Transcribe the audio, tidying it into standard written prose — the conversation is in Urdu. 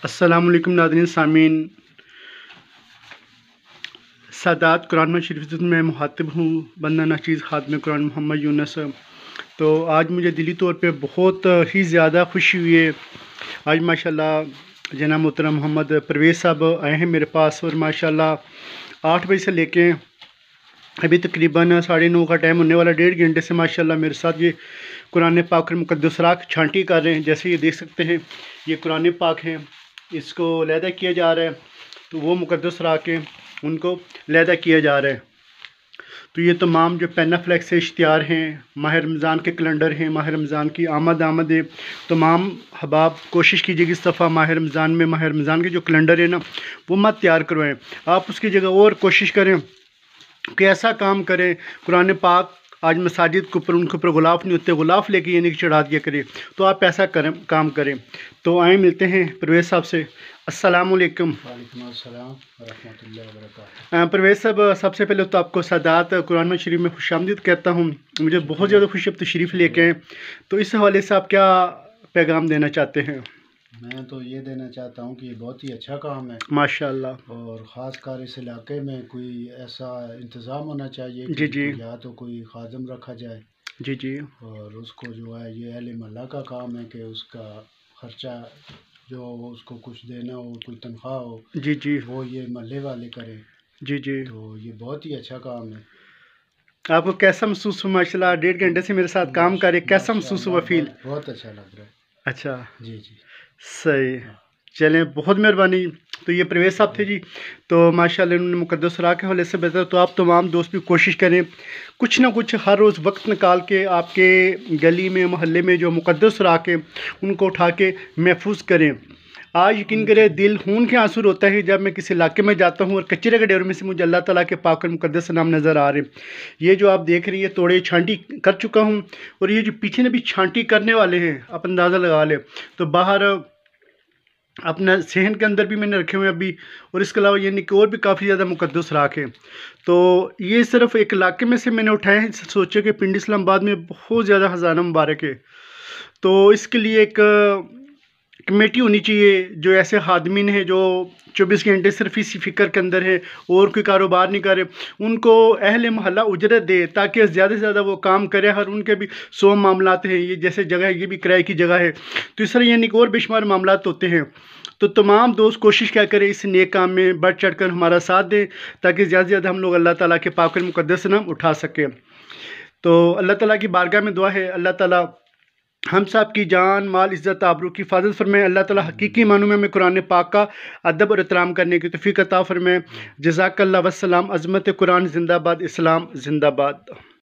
السلام علیکم ناظرین سامعین، سادات قرآن مجید شریف میں مخاطب ہوں، بندہ ناچیز خادم قرآن محمد یونس۔ تو آج مجھے دلی طور پہ بہت ہی زیادہ خوشی ہوئی ہے۔ آج ماشاءاللہ جناب محترم محمد پرویز صاحب آئے ہیں میرے پاس، اور ماشاءاللہ 8 بجے سے لے کے ابھی تقریباً 9:30 کا ٹائم ہونے والا، 1.5 گھنٹے سے ماشاءاللہ میرے ساتھ یہ قرآن پاک اور مقدس راک چھانٹی کر رہے ہیں۔ جیسے یہ دیکھ سکتے ہیں، یہ قرآن پاک ہے، اس کو علیحدہ کیا جا رہا ہے، تو وہ مقدس راک ہیں، ان کو علیحدہ کیا جا رہا ہے۔ تو یہ تمام جو پین فلیکس سے اشتہار ہیں، ماہ رمضان کے کیلنڈر ہیں، ماہ رمضان کی آمد ہے، تمام احباب کوشش کیجیے کہ اس دفعہ ماہ رمضان کے جو کیلنڈر ہے نا، وہ مت تیار کروائیں، آپ اس کی جگہ اور کوشش کریں کہ ایسا کام کریں۔ قرآن پاک آج مساجد کے اوپر ان کے اوپر غلاف نہیں ہوتے، غلاف لے کے یہ نہیں چڑھا دیا کرے، تو آپ ایسا کام کریں۔ تو آئیں ملتے ہیں پرویز صاحب سے۔ السلام علیکم۔ وعلیکم السلام ورحمۃ اللہ وبرکاتہ۔ پرویز صاحب، سب سے پہلے تو آپ کو سادات قرآن مجید شریف میں خوش آمدید کہتا ہوں۔ مجھے بہت زیادہ خوشی اب تشریف لے کے آئے، تو اس حوالے سے آپ کیا پیغام دینا چاہتے ہیں؟ میں تو یہ دینا چاہتا ہوں کہ یہ بہت ہی اچھا کام ہے ماشاءاللہ، اور خاص کر اس علاقے میں کوئی ایسا انتظام ہونا چاہیے جی کہ یا تو کوئی خادم رکھا جائے، جی اور اس کو جو ہے یہ اہل محلہ کا کام ہے کہ اس کا خرچہ جو اس کو کچھ دینا ہو، کوئی تنخواہ ہو، جی وہ یہ محلے والے کریں۔ جی تو یہ بہت ہی اچھا کام ہے۔ آپ کو کیسا محسوس ہوا؟ ماشاءاللہ 1.5 گھنٹے سے میرے ساتھ کام کرے، کیسا محسوس ہوا؟ فیل بہت اچھا لگ رہا ہے۔ اچھا، جی صحیح، چلیں، بہت مہربانی۔ تو یہ پرویز صاحب تھے جی، تو ماشاءاللہ انہوں نے مقدس راک کے حوالے سے بتایا۔ تو آپ تمام دوست بھی کوشش کریں، کچھ نہ کچھ ہر روز وقت نکال کے آپ کے گلی میں، محلے میں جو مقدس راک ہیں ان کو اٹھا کے محفوظ کریں۔ آج یقین کرے، دل خون کے آنسو ہوتا ہے جب میں کسی علاقے میں جاتا ہوں اور کچرے کے ڈھیروں میں سے مجھے اللہ تعالیٰ کے پاک اور مقدس نام نظر آ رہے ہیں۔ یہ جو آپ دیکھ رہی ہیں، توڑے چھانٹی کر چکا ہوں، اور یہ جو پیچھے نے بھی چھانٹی کرنے والے ہیں، آپ اندازہ لگا لیں۔ تو باہر اپنا صحن کے اندر بھی میں نے رکھے ہوئے ابھی، اور اس کے علاوہ یعنی کہ اور بھی کافی زیادہ مقدس راک ہیں۔ تو یہ صرف ایک علاقے میں سے میں نے اٹھائے ہیں۔ سوچے کہ پنڈی اسلام آباد میں بہت زیادہ خزانہ مبارک ہے، تو اس کے لیے ایک کمیٹی ہونی چاہیے، جو ایسے خادمین ہیں جو 24 گھنٹے صرف اسی فکر کے اندر ہے اور کوئی کاروبار نہیں کرے، ان کو اہل محلہ اجرت دے تاکہ زیادہ سے زیادہ وہ کام کرے۔ ہر ان کے بھی 100 معاملات ہیں، یہ جیسے جگہ ہے، یہ بھی کرائے کی جگہ ہے، تو اس طرح یعنی کہ اور بے شمار معاملات ہوتے ہیں۔ تو تمام دوست کوشش کیا کریں، اس نیک کام میں بڑھ چڑھ کر ہمارا ساتھ دیں تاکہ زیادہ سے زیادہ ہم لوگ اللہ تعالیٰ کے پاک اور مقدس نام اٹھا سکیں۔ تو اللہ تعالیٰ کی بارگاہ میں دعا ہے، اللہ تعالیٰ ہم سب کی جان، مال، عزت، آبرو کی حفاظت فرمائے۔ اللہ تعالیٰ حقیقی معنوں میں ہمیں قرآن پاک کا ادب اور احترام کرنے کی توفیق عطا فرمائے۔ جزاک اللہ، والسلام۔ عظمت قرآن زندہ باد، اسلام زندہ باد۔